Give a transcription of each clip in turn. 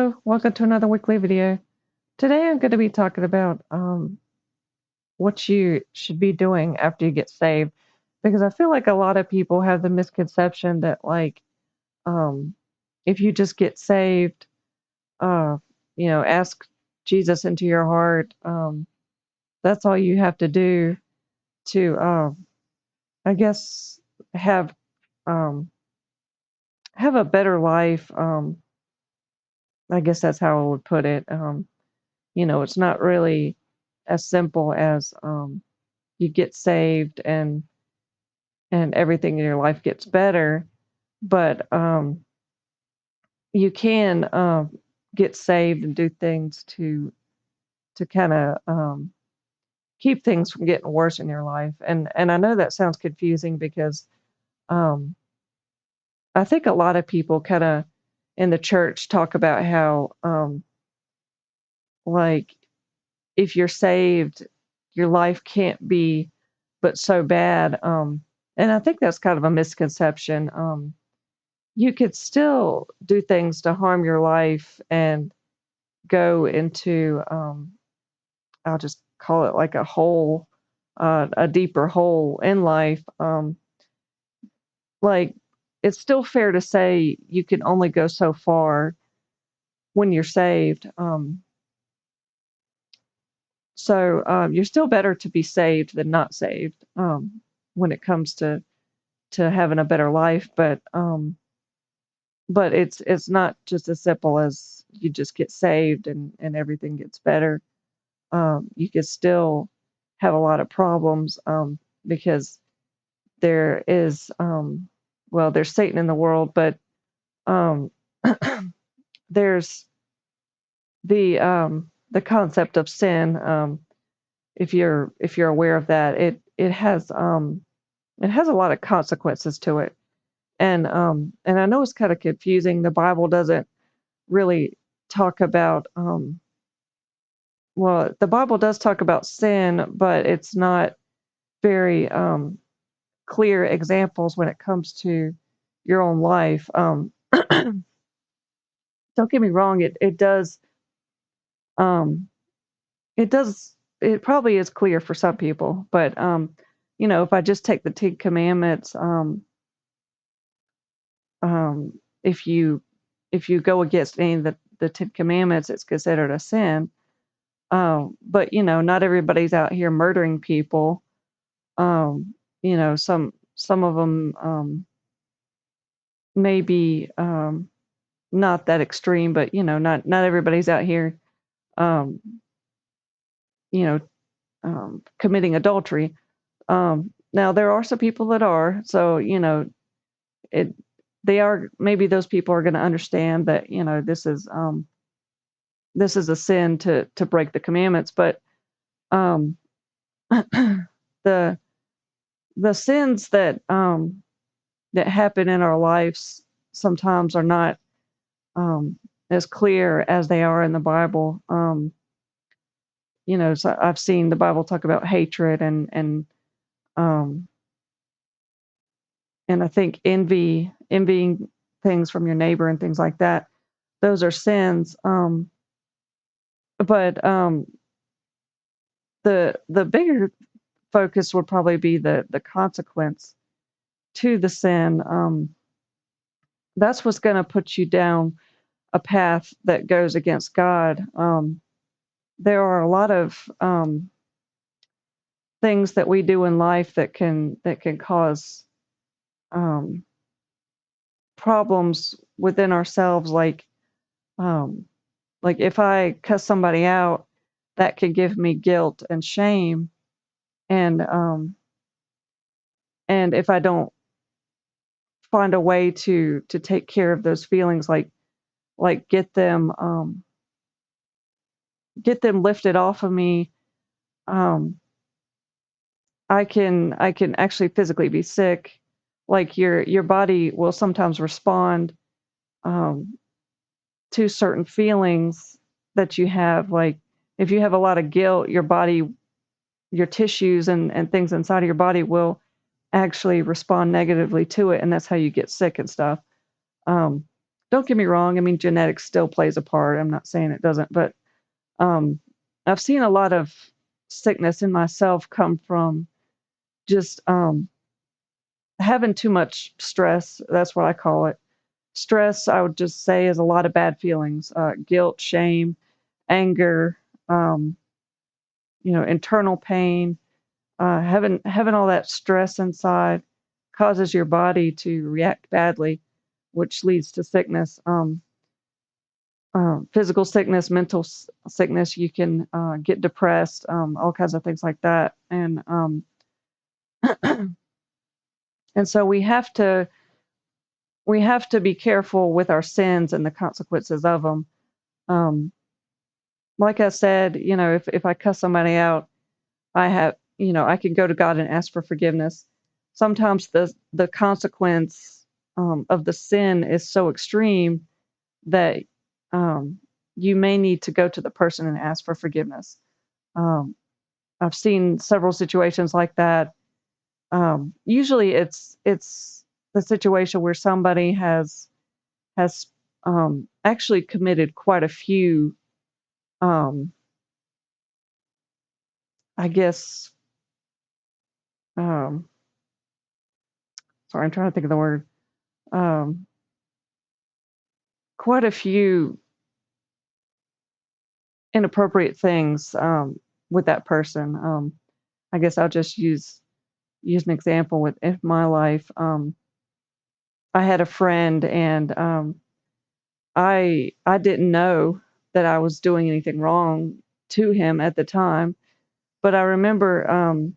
Hello, welcome to another weekly video. Today I'm going to be talking about what you should be doing after you get saved, because I feel like a lot of people have the misconception that um, if you just get saved, uh, ask Jesus into your heart. That's all you have to do to, I guess, have um, have a better life. I guess that's how I would put it. It's not really as simple as you get saved and everything in your life gets better, but you can get saved and do things to kind of keep things from getting worse in your life. And I know that sounds confusing because um, I think a lot of people kind of in the church talk about how like if you're saved, your life can't be but so bad. And I think that's kind of a misconception. You could still do things to harm your life and go into, I'll just call it like a hole, a deeper hole in life. Like, it's still fair to say you can only go so far when you're saved. So you're still better to be saved than not saved when it comes to having a better life. But it's not just as simple as you just get saved and everything gets better. You could still have a lot of problems because there is well, there's Satan in the world, but um, there's the concept of sin. If you're aware of that, it has a lot of consequences to it, and I know it's kind of confusing. The Bible doesn't really talk about well, the Bible does talk about sin, but it's not very clear examples when it comes to your own life. Don't get me wrong, um, it does, it probably is clear for some people, but if I just take the Ten Commandments, um, if you if you go against any of the Ten Commandments, it's considered a sin. But not everybody's out here murdering people. Some of them may be not that extreme, but not everybody's out here, um, you know, committing adultery. Now there are some people that are, so it they are maybe those people are going to understand that this is a sin to break the commandments, but um, the the sins that happen in our lives sometimes are not um, as clear as they are in the Bible. So I've seen the Bible talk about hatred um, and I think envying things from your neighbor and things like that. Those are sins. But the bigger focus would probably be the consequence to the sin. That's what's going to put you down a path that goes against God. There are a lot of things that we do in life that can cause um, problems within ourselves, um, like if I cuss somebody out, that could give me guilt and shame, and if I don't find a way to take care of those feelings, like get them lifted off of me, um, I can actually physically be sick. Like your body will sometimes respond um, to certain feelings that you have. Like if you have a lot of guilt, your tissues and things inside of your body will actually respond negatively to it, and that's how you get sick and stuff. Um, don't get me wrong, I mean, genetics still plays a part. I'm not saying it doesn't, but um, I've seen a lot of sickness in myself come from just having too much stress. That's what I call it. Stress, I would just say, is a lot of bad feelings, guilt, shame, anger, um, internal pain. Having all that stress inside causes your body to react badly, which leads to sickness. Physical sickness, mental sickness. You can get depressed, all kinds of things like that, and so we have to be careful with our sins and the consequences of them. Um, like I said, if I cuss somebody out, I can go to God and ask for forgiveness. Sometimes the consequence of the sin is so extreme that um, you may need to go to the person and ask for forgiveness. Um, I've seen several situations like that. Usually, it's the situation where somebody has actually committed quite a few, um, I guess. Um, Sorry, I'm trying to think of the word. Um, Quite a few inappropriate things with that person. I guess I'll just use an example with in my life. I had a friend, and I didn't know that I was doing anything wrong to him at the time, but I remember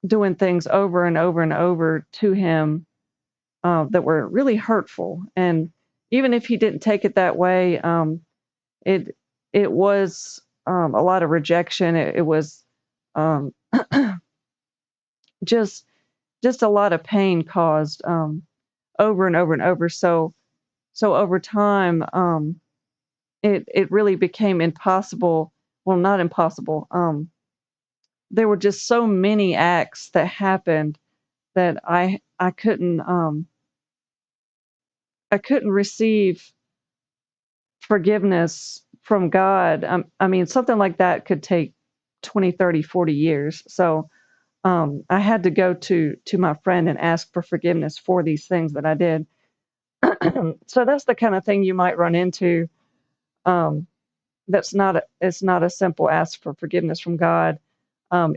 doing things over and over and over to him that were really hurtful. And even if he didn't take it that way, it it was a lot of rejection. It was um, just just a lot of pain caused over and over and over. So over time, it really became impossible. Well, not impossible. There were just so many acts that happened that I couldn't receive forgiveness from God. I mean, something like that could take 20, 30, 40 years. So I had to go to my friend and ask for forgiveness for these things that I did. So that's the kind of thing you might run into. Um, it's not a simple ask for forgiveness from God.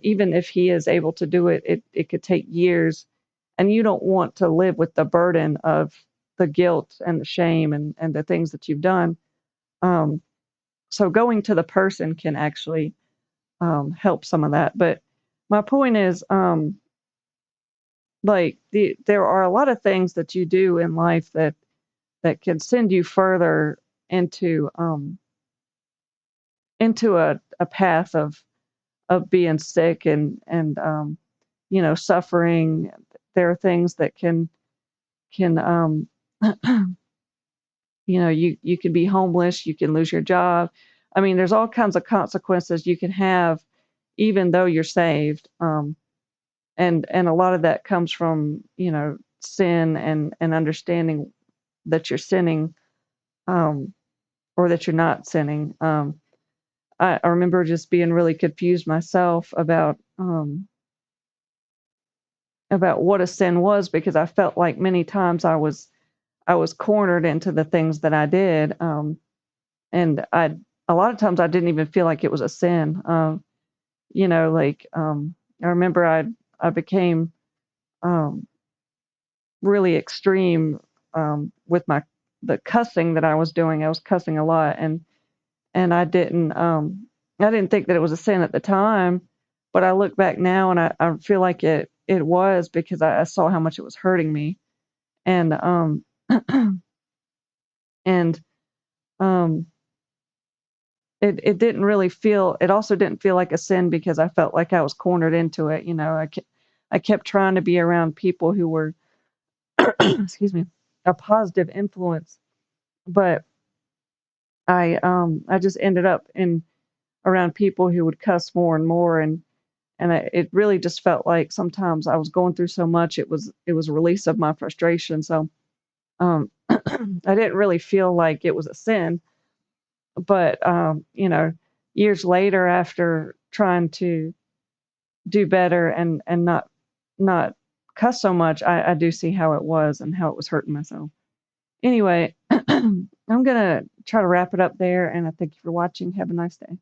Even if He is able to do it, it could take years, and you don't want to live with the burden of the guilt and the shame and the things that you've done. Um, so going to the person can actually help some of that. But my point is, there are a lot of things that you do in life that can send you further into a path of being sick and suffering. There are things that can you can be homeless, you can lose your job. I mean, there's all kinds of consequences you can have even though you're saved. And a lot of that comes from sin and understanding that you're sinning, um, or that you're not sinning. I remember just being really confused myself about what a sin was, because I felt like many times I was cornered into the things that I did, and a lot of times I didn't even feel like it was a sin. I remember I became um, really extreme with the cussing that I was doing. I was cussing a lot, and I didn't think that it was a sin at the time, but I look back now and I feel like it was, because I saw how much it was hurting me. And and um it also didn't feel like a sin, because I felt like I was cornered into it. I kept trying to be around people who were excuse me, a positive influence, but I just ended up in around people who would cuss more and more, and it really just felt like sometimes I was going through so much, it was a release of my frustration. So I didn't really feel like it was a sin, but years later, after trying to do better and not cuss so much, I do see how it was and how it was hurting myself. Anyway, I'm gonna try to wrap it up there, and I thank you for watching. Have a nice day.